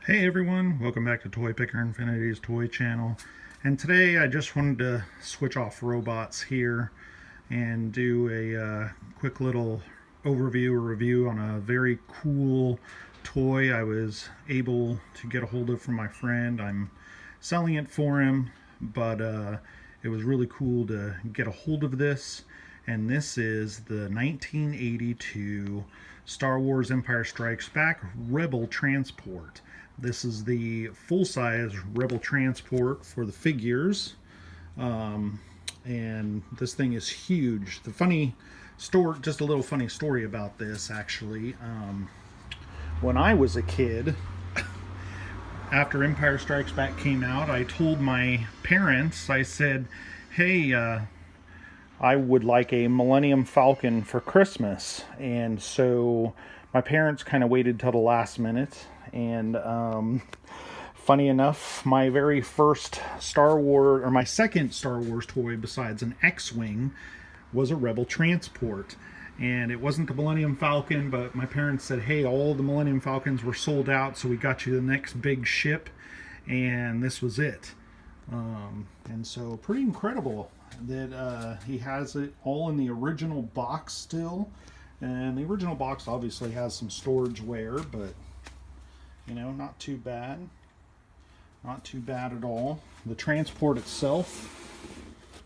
Hey everyone, welcome back to Toy Picker Infinity's toy channel. And today I just wanted to switch off robots here and do a quick little overview or review on a very cool toy I was able to get a hold of from my friend. I'm selling it for him, but it was really cool to get a hold of this. And this is the 1982 Star Wars Empire Strikes Back Rebel Transport. This is the full-size Rebel Transport for the figures, and this thing is huge. The funny story, just a little funny story about this actually. When I was a kid, after Empire Strikes Back came out, I told my parents, I said, hey, I would like a Millennium Falcon for Christmas. And so my parents kind of waited till the last minute. And funny enough, my very first Star Wars, or my second Star Wars toy besides an X-Wing, was a Rebel Transport. And it wasn't the Millennium Falcon, but my parents said, hey, all the Millennium Falcons were sold out, so we got you the next big ship. And this was it. And so pretty incredible that he has it all in the original box still. And the original box obviously has some storage wear, but you know, not too bad. Not too bad at all. The transport itself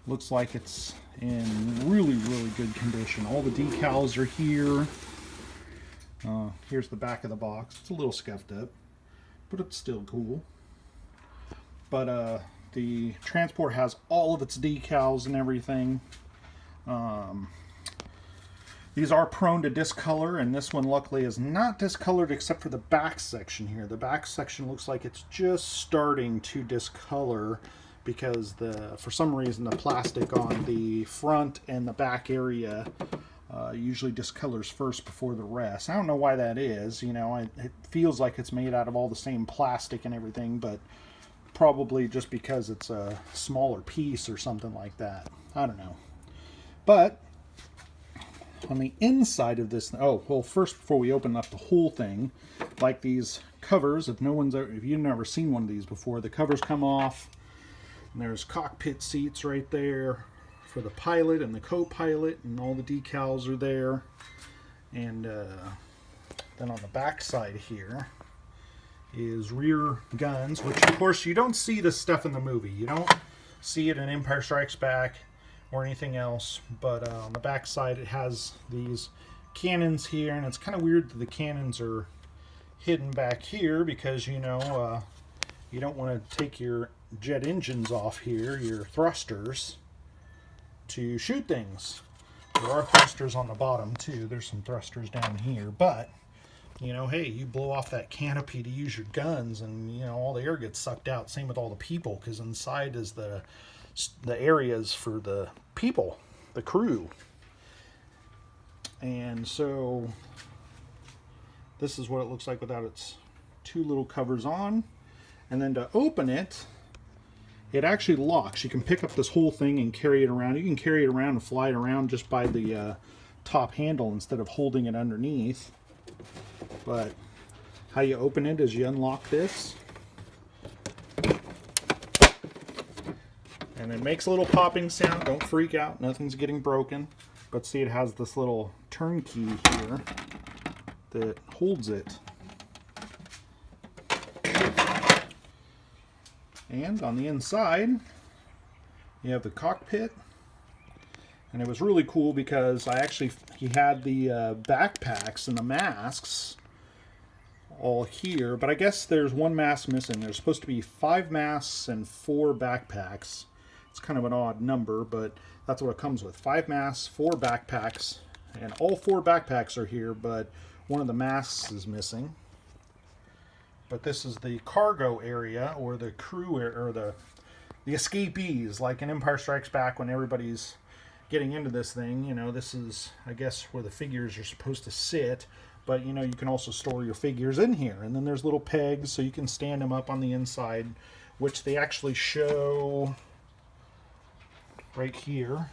looks like it's in really good condition. All the decals are here. Here's the back of the box. It's a little scuffed up, but it's still cool. But the transport has all of its decals and everything. These are prone to discolor, and this one luckily is not discolored except for the back section here. The back section looks like it's just starting to discolor because for some reason the plastic on the front and the back area usually discolors first before the rest. I don't know why that is. You know, it feels like it's made out of all the same plastic and everything, but probably just because it's a smaller piece or something like that. I don't know. But on the inside of this, oh well, first before we open up the whole thing, like these covers, if you've never seen one of these before, the covers come off, and there's cockpit seats right there for the pilot and the co-pilot, and all the decals are there. And then on the back side here is rear guns, which of course you don't see this stuff in the movie. You don't see it in Empire Strikes Back or anything else, but on the back side it has these cannons here, and it's kind of weird that the cannons are hidden back here because, you know, you don't want to take your jet engines off here, your thrusters, to shoot things. There are thrusters on the bottom too. There's some thrusters down here, but you know, hey, you blow off that canopy to use your guns, and you know all the air gets sucked out. Same with all the people, because inside is the areas for the people, the crew. And so this is what it looks like without its two little covers on. And then to open it, it actually locks. You can pick up this whole thing and carry it around. You can carry it around and fly it around just by the top handle instead of holding it underneath. But how you open it is you unlock this, and it makes a little popping sound. Don't freak out, nothing's getting broken. But see, it has this little turn key here that holds it. And on the inside, you have the cockpit. And it was really cool because he had the backpacks and the masks all here, but I guess there's one mask missing. There's supposed to be 5 masks and 4 backpacks. It's kind of an odd number, but that's what it comes with. 5 masks, 4 backpacks, and all 4 backpacks are here, but one of the masks is missing. But this is the cargo area, or the crew area, or the escapees, like in Empire Strikes Back when everybody's getting into this thing. You know, this is, I guess, where the figures are supposed to sit. But, you know, you can also store your figures in here. And then there's little pegs so you can stand them up on the inside, which they actually show right here.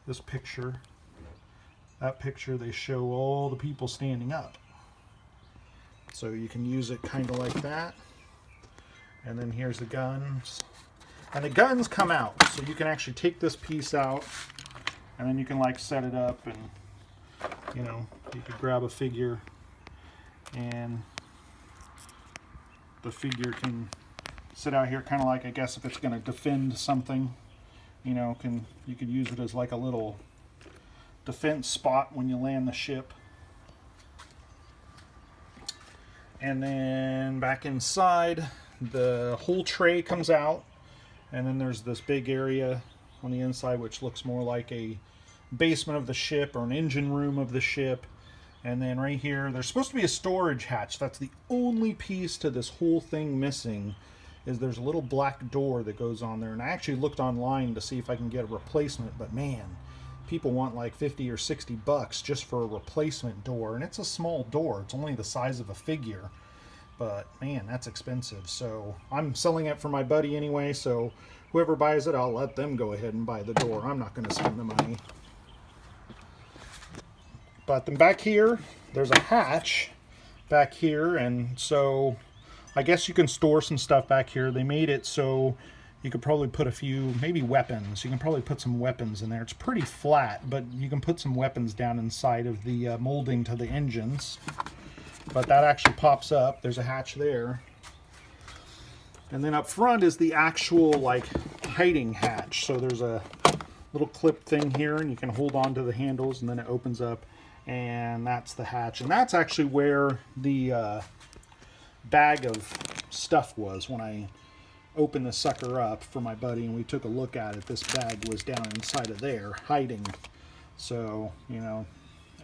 This picture, that picture, they show all the people standing up. So you can use it kind of like that. And then here's the guns. And the guns come out, so you can actually take this piece out, and then you can like set it up, and you know, you could grab a figure, and the figure can sit out here kind of like, I guess if it's going to defend something, you know, you could use it as like a little defense spot when you land the ship. And then back inside, the whole tray comes out, and then there's this big area on the inside which looks more like a basement of the ship or an engine room of the ship. And then right here, there's supposed to be a storage hatch. That's the only piece to this whole thing missing, is there's a little black door that goes on there. And I actually looked online to see if I can get a replacement, but man, people want like 50 or 60 bucks just for a replacement door. And it's a small door. It's only the size of a figure. But man, that's expensive. So I'm selling it for my buddy anyway, so whoever buys it, I'll let them go ahead and buy the door. I'm not going to spend the money. But then back here, there's a hatch back here, and so I guess you can store some stuff back here. They made it so you could probably put a few, maybe weapons. You can probably put some weapons in there. It's pretty flat, but you can put some weapons down inside of the molding to the engines. But that actually pops up. There's a hatch there. And then up front is the actual like hiding hatch. So there's a little clip thing here, and you can hold on to the handles, and then it opens up. And that's the hatch, and that's actually where the bag of stuff was when I opened the sucker up for my buddy and we took a look at it. This bag was down inside of there hiding. So, you know,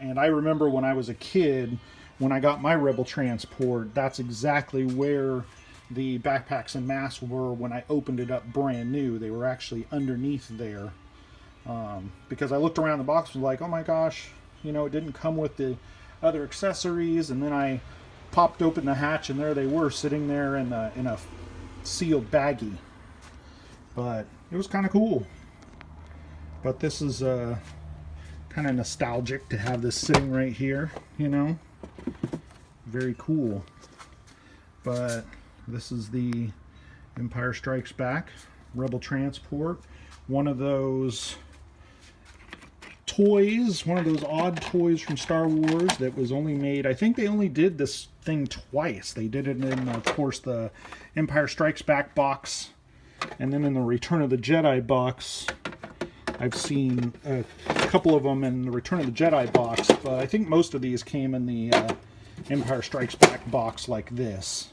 and I remember when I was a kid, when I got my Rebel transport, that's exactly where the backpacks and masks were when I opened it up brand new. They were actually underneath there, because I looked around the box and was like, oh my gosh, you know, it didn't come with the other accessories. And then I popped open the hatch, and there they were sitting there in a sealed baggie. But it was kind of cool. But this is kind of nostalgic to have this sitting right here, you know. Very cool. But this is the Empire Strikes Back Rebel transport. One of those toys, one of those odd toys from Star Wars that was only made, I think they only did this thing twice. They did it in, of course, the Empire Strikes Back box, and then in the Return of the Jedi box. I've seen a couple of them in the Return of the Jedi box, but I think most of these came in the Empire Strikes Back box like this.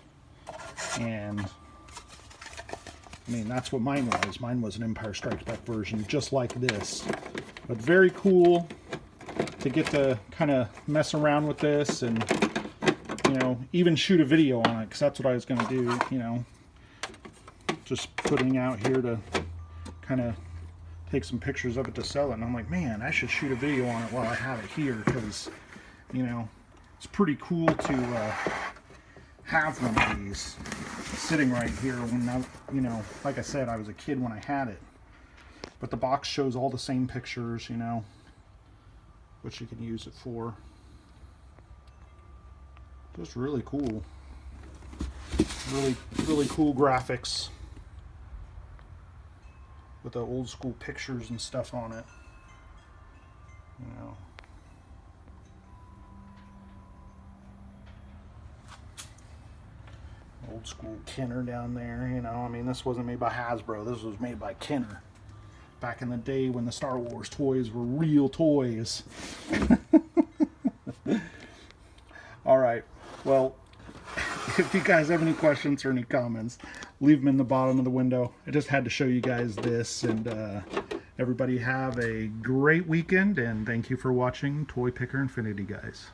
And I mean, that's what mine was. Mine was an Empire Strikes Back version, just like this. But very cool to get to kind of mess around with this and, you know, even shoot a video on it, because that's what I was going to do, you know. Just putting out here to kind of take some pictures of it to sell it. And I'm like, man, I should shoot a video on it while I have it here, because, you know, it's pretty cool to have one of these sitting right here when I, you know, like I said, I was a kid when I had it. But the box shows all the same pictures, you know, which you can use it for. Just really cool. Really cool graphics with the old school pictures and stuff on it. You know. Old school Kenner down there, you know. I mean, this wasn't made by Hasbro. This was made by Kenner. Back in the day when the Star Wars toys were real toys. All right. Well, if you guys have any questions or any comments, leave them in the bottom of the window. I just had to show you guys this. And everybody have a great weekend. And thank you for watching Toy Picker Infinity, guys.